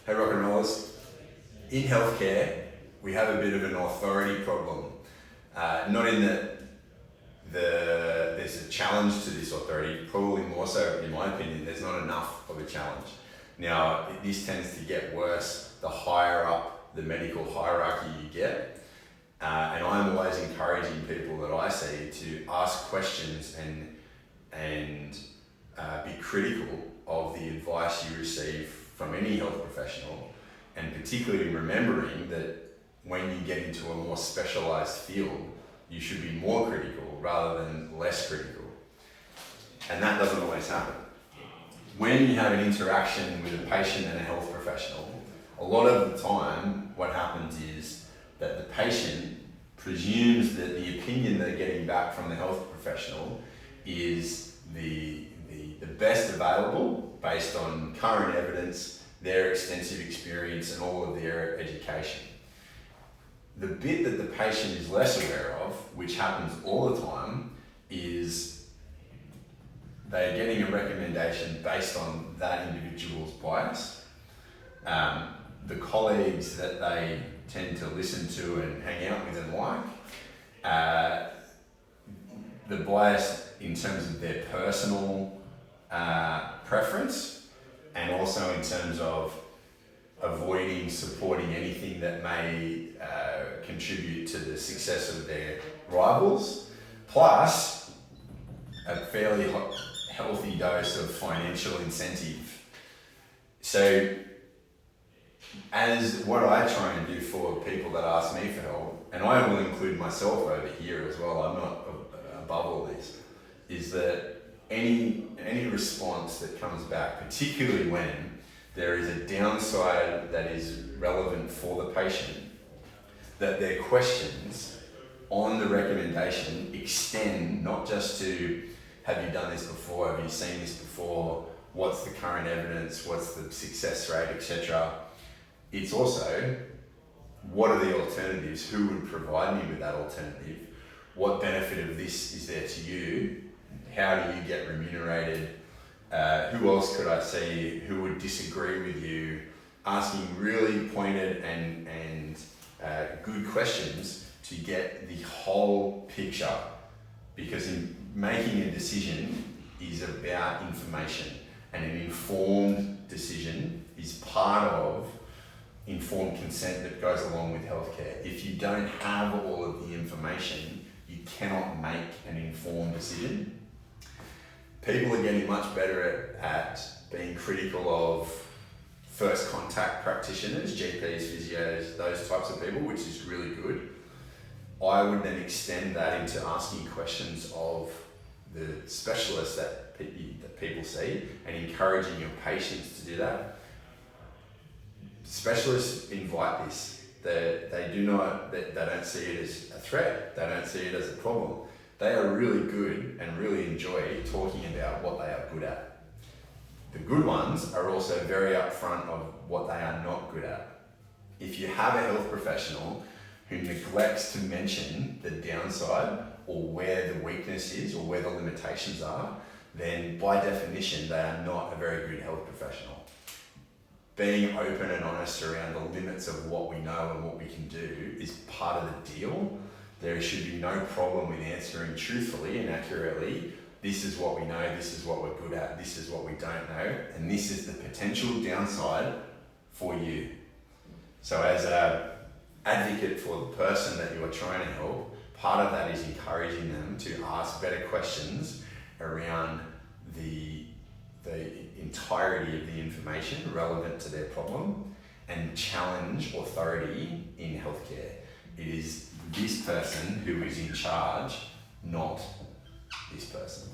Hey rock and rollers, in healthcare we have a bit of an authority problem. Not in that there's a challenge to this authority, probably more so in my opinion, there's not enough of a challenge. Now this tends to get worse the higher up the medical hierarchy you get, and I'm always encouraging people that I see to ask questions and be critical of the advice you receive from any health professional, and particularly remembering that when you get into a more specialised field, you should be more critical rather than less critical. And that doesn't always happen. When you have an interaction with a patient and a health professional, a lot of the time what happens is that the patient presumes that the opinion they're getting back from the health professional is the best available based on current evidence, their extensive experience and all of their education. The bit that the patient is less aware of, which happens all the time, is they're getting a recommendation based on that individual's bias. The colleagues that they tend to listen to and hang out with and like, the bias in terms of their personal preference, and also in terms of avoiding supporting anything that may contribute to the success of their rivals, plus a fairly healthy dose of financial incentive. So as what I try and do for people that ask me for help, and I will include myself over here as well, I'm not above all this, is that any response that comes back, particularly when there is a downside that is relevant for the patient, that their questions on the recommendation extend not just to have you done this before, have you seen this before, what's the current evidence, what's the success rate, etc. It's also, what are the alternatives, who would provide me with that alternative, what benefit of this is there to you, how do you get remunerated, who else could I see who would disagree with you, asking really pointed and good questions to get the whole picture, because in making a decision is about information, and an informed decision is part of informed consent that goes along with healthcare. If you don't have all of the information, you cannot make an informed decision. People are getting much better at being critical of first contact practitioners, GPs, physios, those types of people, which is really good. I would then extend that into asking questions of the specialists that people see and encouraging your patients to do that. Specialists invite this. They don't see it as a threat. They don't see it as a problem. They are really good and really enjoy talking about what they are good at. The good ones are also very upfront of what they are not good at. If you have a health professional who neglects to mention the downside or where the weakness is or where the limitations are, then by definition they are not a very good health professional. Being open and honest around the limits of what we know and what we can do is part of the deal. There should be no problem with answering truthfully and accurately, this is what we know, this is what we're good at, this is what we don't know, and this is the potential downside for you. So as an advocate for the person that you are trying to help, part of that is encouraging them to ask better questions around the entirety of the information relevant to their problem and challenge authority in healthcare. It is this person who is in charge, not this person.